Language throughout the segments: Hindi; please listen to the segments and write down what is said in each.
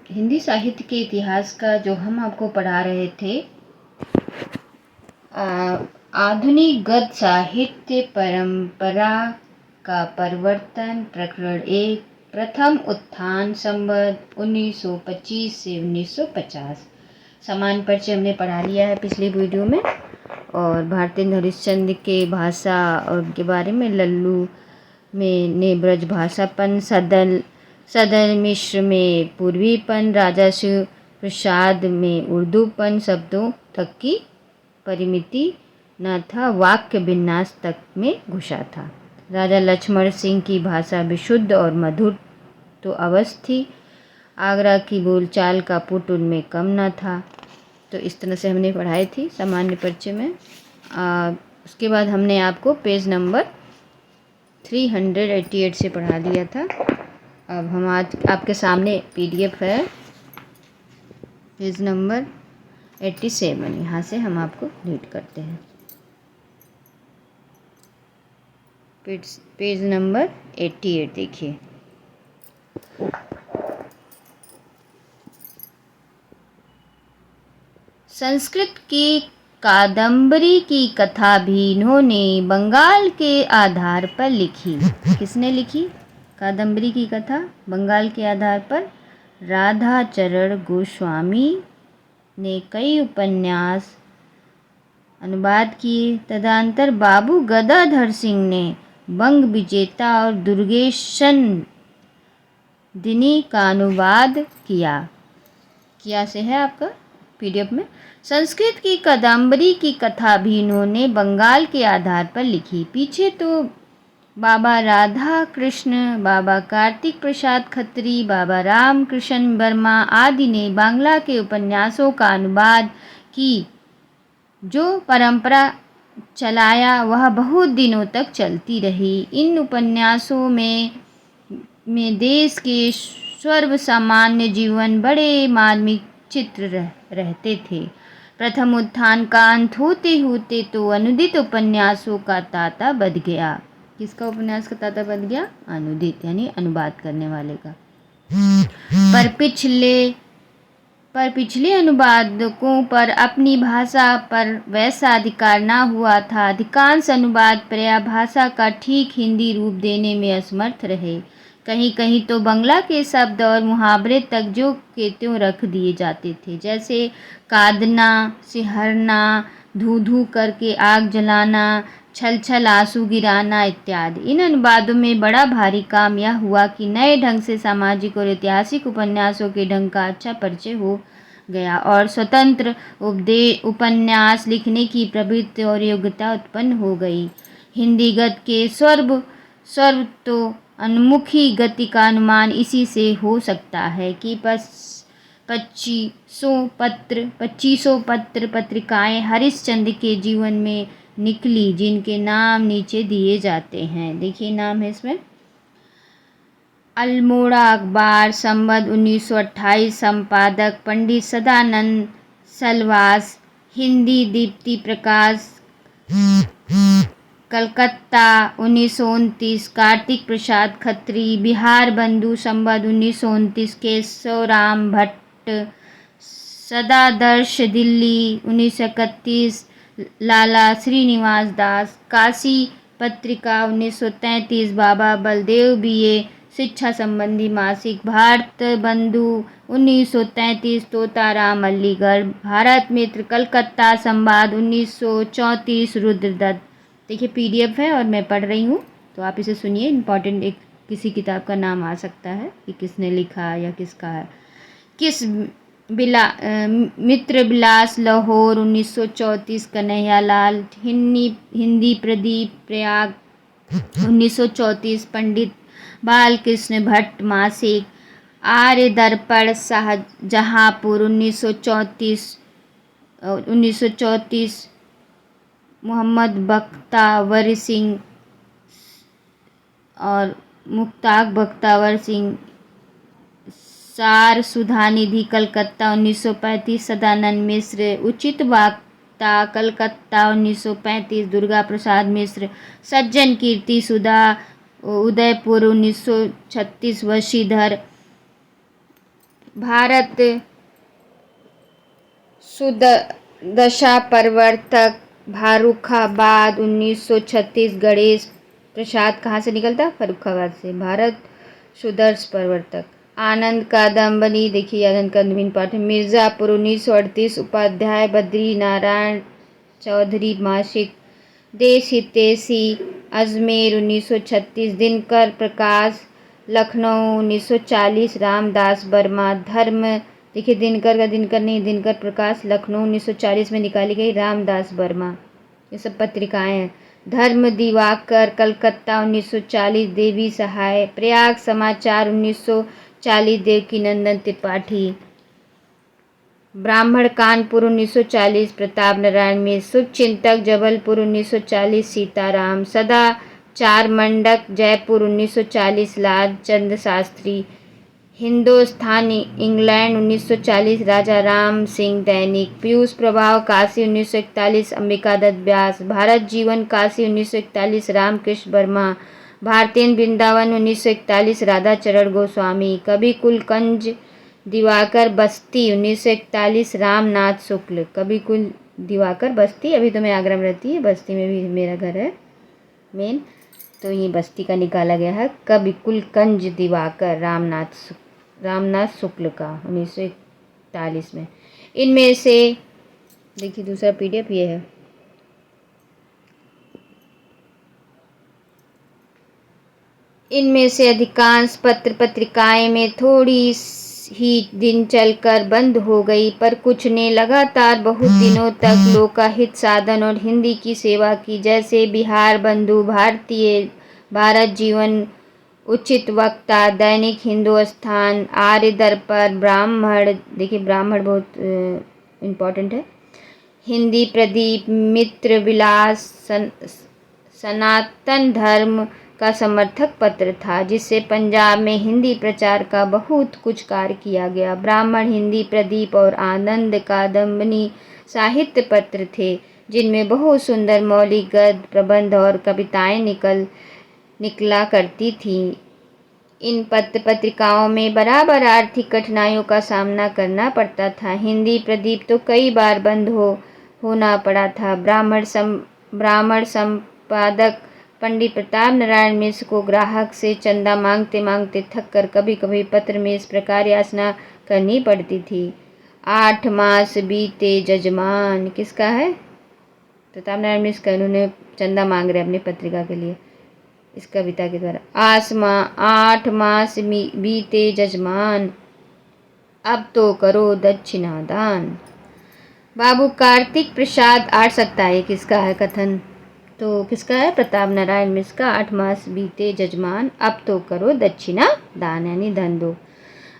हिंदी साहित्य के इतिहास का जो हम आपको पढ़ा रहे थे, आधुनिक गद्य साहित्य परंपरा का परिवर्तन, प्रकरण 1, प्रथम उत्थान, संवत 1925 से 1950। सामान्य परिचय हमने पढ़ा लिया है पिछली वीडियो में, और भारतेंद्र हरिश्चंद्र के भाषा और उनके बारे में, लल्लू में ने ब्रज भाषापन, सदन मिश्र में पूर्वीपन, राजा शिव प्रसाद में उर्दूपन, शब्दों तक की परिमिति न था, वाक्य विन्यास तक में घुसा था। राजा लक्ष्मण सिंह की भाषा विशुद्ध और मधुर तो अवश्य थी, आगरा की बोलचाल का पुट उनमें कम न था। तो इस तरह से हमने पढ़ाई थी सामान्य परिचय में। उसके बाद हमने आपको पेज नंबर 388 से पढ़ा दिया था। अब हम आज आपके सामने PDF है, पेज नंबर 87। यहाँ से हम आपको रीड करते हैं। पेज नंबर 88 देखिए। संस्कृत की कादम्बरी की कथा भी इन्होंने बंगाल के आधार पर लिखी। किसने लिखी कादम्बरी की कथा बंगाल के आधार पर? राधाचरण गोस्वामी ने कई उपन्यास अनुवाद किए। तदनंतर बाबू गदाधर सिंह ने बंग विजेता और दुर्गेशन दिनी का अनुवाद किया से है आपका PDF में। संस्कृत की कादम्बरी की कथा भी इन्होंने बंगाल के आधार पर लिखी। पीछे तो बाबा राधा कृष्ण, बाबा कार्तिक प्रसाद खत्री, बाबा राम कृष्ण वर्मा आदि ने बांग्ला के उपन्यासों का अनुवाद की। जो परंपरा चलाया वह बहुत दिनों तक चलती रही। इन उपन्यासों में देश के सर्वसामान्य जीवन बड़े मार्मिक चित्र रहते थे। प्रथम उत्थान का अंत होते होते तो अनुदित उपन्यासों का तांता बध गया। किसका उपन्यास का तांता बध गया? अनुदित, यानी अनुवाद करने वाले का। पर पिछले अनुवादकों पर अपनी भाषा पर वैसा अधिकार न हुआ था। अधिकांश अनुवाद पर्याय भाषा का ठीक हिंदी रूप देने में असमर्थ रहे। कहीं कहीं तो बंगला के शब्द और मुहावरे तक जो के त्यों रख दिए जाते थे, जैसे कादना, सिहरना, धू धू करके आग जलाना, छल छल आंसू गिराना इत्यादि। इन अनुवादों में बड़ा भारी काम यह हुआ कि नए ढंग से सामाजिक और ऐतिहासिक उपन्यासों के ढंग का अच्छा परिचय हो गया और स्वतंत्र उपन्यास लिखने की प्रवृत्ति और योग्यता उत्पन्न हो गई। हिंदी गद्य के सर्व तो अनुमुखी गति का अनुमान इसी से हो सकता है कि 2500 पत्र पत्रिकाएं हरिश्चंद्र के जीवन में निकली, जिनके नाम नीचे दिए जाते हैं। देखिए नाम है इसमें। अल्मोड़ा अखबार, संवत 1928, संपादक पंडित सदानंद सलवास, हिंदी दीप्ति प्रकाश, कलकत्ता 1929, कार्तिक प्रसाद खत्री, बिहार बंधु, संवत 1929, केशवराम भट्ट, सदादर्श दिल्ली 1931, लाला श्रीनिवास दास, काशी पत्रिका 1933, बाबा बलदेव BA, शिक्षा संबंधी मासिक, भारत बंधु 1933, तोताराम अलीगढ़, भारत मित्र कलकत्ता, संवाद 1934, रुद्रदत्त। देखिए PDF है और मैं पढ़ रही हूँ, तो आप इसे सुनिए। इम्पॉर्टेंट एक किसी किताब का नाम आ सकता है कि किसने लिखा या किसका है। मित्र विलास लाहौर 1934, कन्हैयालाल, हिंदी प्रदीप प्रयाग 1934, पंडित बालकृष्ण भट्ट मासिक, आर्य दर्पण शाहजहाँपुर 1934, मोहम्मद बख्तावर सिंह और मुश्ताक बख्तावर सिंह, सार सुधानिधि कलकत्ता 1935, सदानंद मिश्र, उचित वार्ता कलकत्ता 1935, दुर्गा प्रसाद मिश्र, सज्जन कीर्ति सुधा उदयपुर 1936, वशीधर भारत सुदशा प्रवर्तक फर्रुखाबाद 1936। गणेश प्रसाद कहाँ से निकलता? फर्रुखाबाद से। भारत सुदर्श प्रवर्तक। आनंद कादम्बनी, देखिए आनंद कादम्बनी पाठ। मिर्ज़ापुर 1938। उपाध्याय बद्री नारायण चौधरी मासिक। देश हितैषी अजमेर 1936। दिनकर प्रकाश लखनऊ 1940। रामदास वर्मा धर्म, देखिए दिनकर का दिनकर नहीं, दिनकर प्रकाश लखनऊ 1940 में निकाली गई। रामदास वर्मा, ये सब पत्रिकाएं हैं। धर्म दिवाकर कलकत्ता 1940। देवी सहाय। प्रयाग समाचार 1940। देवकीनंदन त्रिपाठी। ब्राह्मण कानपुर 1940। प्रताप नारायण मिश्र। शुभचिंतक जबलपुर 1940। सीताराम। सदा चार मंडक जयपुर 1940। लाल चंद शास्त्री। हिंदुस्तानी इंग्लैंड 1940। राजा राम सिंह। दैनिक पीयूष प्रभाव काशी 1941। अंबिका दत्त व्यास। भारत जीवन काशी 1941। रामकृष्ण वर्मा। भारतीय वृंदावन 1941। राधा चरण गोस्वामी। कवि कुलकंज दिवाकर बस्ती 1941। रामनाथ शुक्ल। कवि कुल दिवाकर बस्ती, अभी तो मैं आगरा में रहती है, बस्ती में भी मेरा घर है मेन, तो ये बस्ती का निकाला गया है। कवि कुलकंज दिवाकर रामनाथ शुक्ल का 1941 में। इनमें से देखिए दूसरा PDF ये है। इनमें से अधिकांश पत्र पत्रिकाएं में थोड़ी ही दिन चलकर बंद हो गई, पर कुछ ने लगातार बहुत दिनों तक लोकहित साधन और हिंदी की सेवा की, जैसे बिहार बंधु, भारत जीवन, उचित वक्ता, दैनिक हिंदुस्तान, आर्य दर्पण, ब्राह्मण, देखिए ब्राह्मण बहुत इम्पोर्टेंट है, हिंदी प्रदीप, मित्र विलास, सनातन धर्म का समर्थक पत्र था, जिससे पंजाब में हिंदी प्रचार का बहुत कुछ कार्य किया गया। ब्राह्मण, हिंदी प्रदीप और आनंद कादम्बनी साहित्य पत्र थे, जिनमें बहुत सुंदर मौलिक गद्य, प्रबंध और कविताएं निकला करती थीं। इन पत्र पत्रिकाओं में बराबर आर्थिक कठिनाइयों का सामना करना पड़ता था। हिंदी प्रदीप तो कई बार बंद होना पड़ा था। ब्राह्मण संपादक पंडित प्रताप नारायण मिश्र को ग्राहक से चंदा मांगते मांगते थक कर कभी कभी पत्र में इस प्रकार याचना करनी पड़ती थी। 8 मास बीते जजमान, किसका है? प्रताप नारायण मिश्र का। उन्होंने चंदा मांग रहे अपनी पत्रिका के लिए इस कविता के द्वारा। 8 मास बीते जजमान, अब तो करो दक्षिणा दान। बाबू कार्तिक प्रसाद 8 सकता है, किसका है कथन? तो किसका है? प्रताप नारायण मिश्र का। 8 मास बीते जजमान, अब तो करो दक्षिणा दान, यानी धन दो।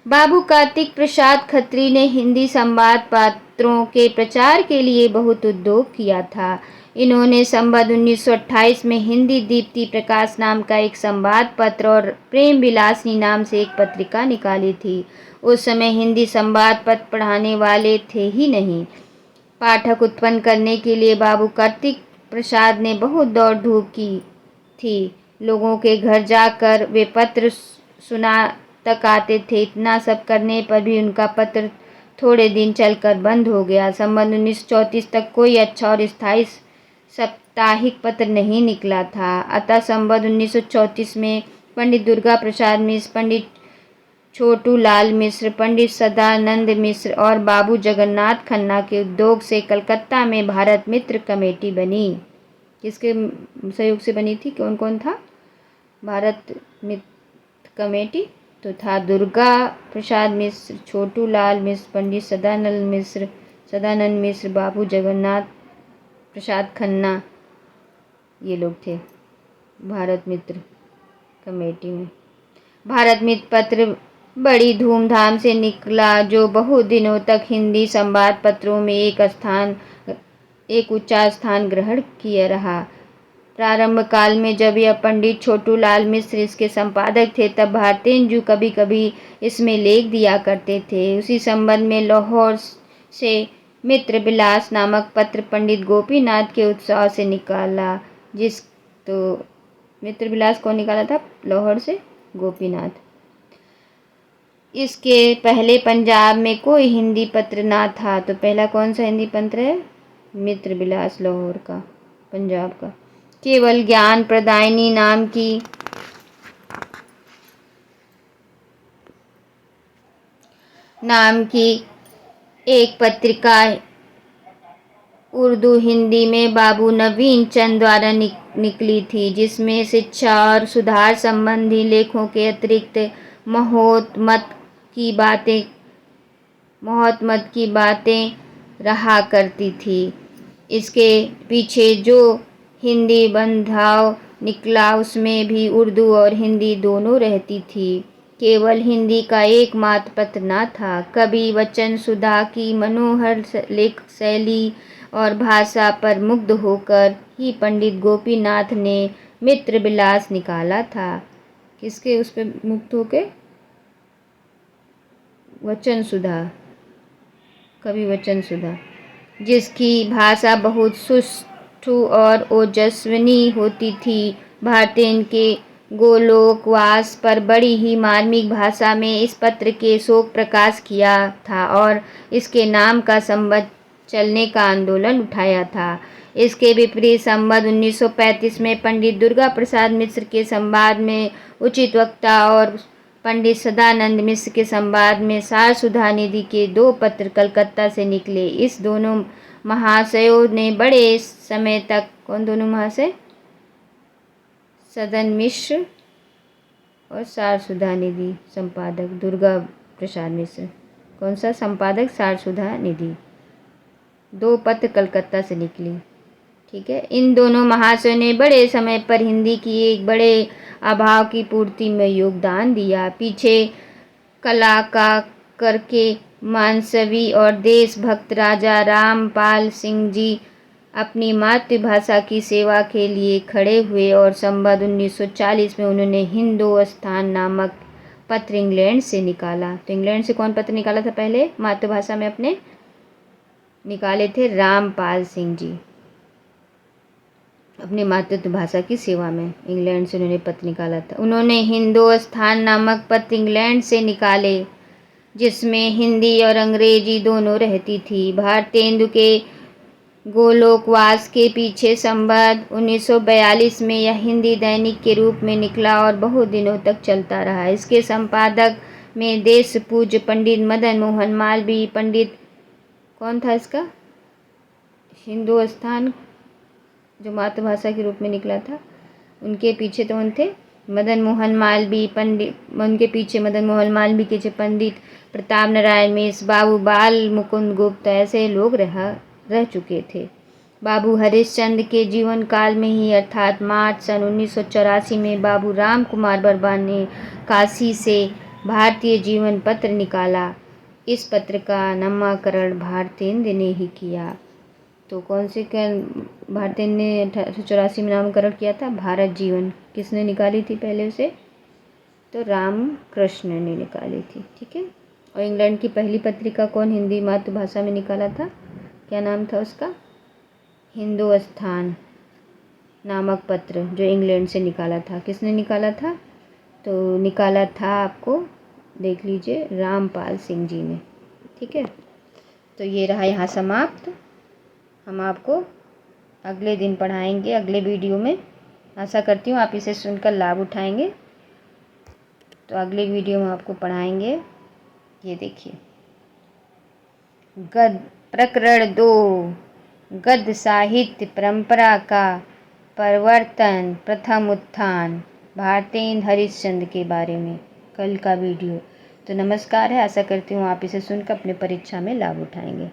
बाबू कार्तिक प्रसाद खत्री ने हिंदी संवाद पत्रों के प्रचार के लिए बहुत उद्योग किया था। इन्होंने संवत 1928 में हिंदी दीप्ति प्रकाश नाम का एक संवाद पत्र और प्रेम विलासिनी नाम से एक पत्रिका निकाली थी। उस समय हिंदी संवाद पत्र पढ़ाने वाले थे ही नहीं। पाठक उत्पन्न करने के लिए बाबू कार्तिक प्रसाद ने बहुत दौड़ धूप की थी। लोगों के घर जाकर वे पत्र सुना तक आते थे। इतना सब करने पर भी उनका पत्र थोड़े दिन चलकर बंद हो गया। संवत 1934 तक कोई अच्छा और स्थायी साप्ताहिक पत्र नहीं निकला था। अतः संवत 1934 में पंडित दुर्गा प्रसाद मिश्र, पंडित छोटू लाल मिश्र, पंडित सदानंद मिश्र और बाबू जगन्नाथ खन्ना के उद्योग से कलकत्ता में भारत मित्र कमेटी बनी। किसके सहयोग से बनी थी? कौन कौन था भारत मित्र कमेटी? तो था दुर्गा प्रसाद मिश्र, छोटू लाल मिश्र, पंडित सदानंद मिश्र, बाबू जगन्नाथ प्रसाद खन्ना, ये लोग थे भारत मित्र कमेटी में। भारत मित्र पत्र बड़ी धूमधाम से निकला, जो बहुत दिनों तक हिंदी संवाद पत्रों में एक ऊंचा स्थान ग्रहण किया रहा। प्रारंभ काल में जब यह पंडित छोटू लाल मिश्र इसके संपादक थे, तब भारतेंदु कभी कभी इसमें लेख दिया करते थे। उसी संबंध में लाहौर से मित्र विलास नामक पत्र पंडित गोपीनाथ के उत्साह से निकाला। मित्र विलास कौन निकाला था? लाहौर से गोपीनाथ। इसके पहले पंजाब में कोई हिंदी पत्र ना था। तो पहला कौन सा हिंदी पत्र है? मित्र विलास लाहौर का, पंजाब का। केवल ज्ञान प्रदायिनी नाम की एक पत्रिका उर्दू हिंदी में बाबू नवीन चंद द्वारा निकली थी, जिसमें शिक्षा और सुधार संबंधी लेखों के अतिरिक्त महोत्तमत की बातें रहा करती थी। इसके पीछे जो हिंदी बंधाव निकला उसमें भी उर्दू और हिंदी दोनों रहती थी। केवल हिंदी का एकमात्र पत्र न था। कवि वचन सुधा की मनोहर लेख शैली और भाषा पर मुग्ध होकर ही पंडित गोपीनाथ ने मित्र विलास निकाला था। किसके उस पर मुग्ध होके? वचन सुधा, कवि वचन सुधा, जिसकी भाषा बहुत सुष्ठु और ओजस्विनी होती थी। भारतीय इनके गोलोकवास पर बड़ी ही मार्मिक भाषा में इस पत्र के शोक प्रकाश किया था और इसके नाम का संबंध चलने का आंदोलन उठाया था। इसके विपरीत संबंध 1935 में पंडित दुर्गा प्रसाद मिश्र के संवाद में उचित वक्ता और पंडित सदानंद मिश्र के संवाद में सार सुधा निधि के 2 पत्र कलकत्ता से निकले। इस दोनों महाशयों ने बड़े समय तक, कौन दोनों महाशय? सदन मिश्र और सार सुधा निधि। संपादक दुर्गा प्रसाद मिश्र। कौन सा संपादक? सार सुधा निधि। 2 पत्र कलकत्ता से निकली। ठीक है। इन दोनों महाशयों ने बड़े समय पर हिंदी की एक बड़े अभाव की पूर्ति में योगदान दिया। पीछे कला का करके मानसवी और देशभक्त राजा रामपाल सिंह जी अपनी मातृभाषा की सेवा के लिए खड़े हुए और संवत 1940 में उन्होंने हिंदुस्तान नामक पत्र इंग्लैंड से निकाला। तो इंग्लैंड से कौन पत्र निकाला था? पहले मातृभाषा में अपने निकाले थे रामपाल सिंह जी, अपनी मातृभाषा की सेवा में इंग्लैंड से उन्होंने पत्र निकाला था। उन्होंने हिंदुस्तान नामक पत्र इंग्लैंड से निकाले, जिसमें हिंदी और अंग्रेजी दोनों रहती थी। भारतेंदु के गोलोकवास के पीछे संवत 1942 में यह हिंदी दैनिक के रूप में निकला और बहुत दिनों तक चलता रहा। इसके संपादक में देश पूज्य पंडित मदन मोहन मालवीय, पंडित कौन था इसका? हिंदुस्तान जो मातृभाषा के रूप में निकला था, उनके पीछे तो उन थे मदन मोहन मालवीय, उनके पीछे मदन मोहन मालवीय के पंडित प्रताप नारायण मिश्र, बाबू बाल मुकुंद गुप्त, ऐसे लोग रह चुके थे। बाबू हरिश्चंद्र के जीवन काल में ही अर्थात मार्च सन 1984 में बाबू राम कुमार वर्मा ने काशी से भारतीय जीवन पत्र निकाला। इस पत्र का नामकरण भारतेंदु ने ही किया। तो कौन से भारतेंदु ने 1884 में नामकरण किया था? भारत जीवन। किसने निकाली थी पहले उसे? तो रामकृष्ण ने निकाली थी। ठीक है। और इंग्लैंड की पहली पत्रिका कौन हिंदी मातृभाषा में निकाला था? क्या नाम था उसका? हिंदुस्तान नामक पत्र जो इंग्लैंड से निकाला था। किसने निकाला था? तो निकाला था, आपको देख लीजिए, रामपाल सिंह जी ने। ठीक है। तो ये रहा यहाँ समाप्त। हम आपको अगले दिन पढ़ाएंगे, अगले वीडियो में। आशा करती हूँ आप इसे सुनकर लाभ उठाएंगे। तो अगले वीडियो में आपको पढ़ाएंगे। ये देखिए, प्रकरण 2, गद्य साहित्य परंपरा का परिवर्तन, प्रथम उत्थान, भारतेंदु हरिश्चंद्र के बारे में कल का वीडियो। तो नमस्कार है। आशा करती हूँ आप इसे सुनकर अपने परीक्षा में लाभ उठाएंगे।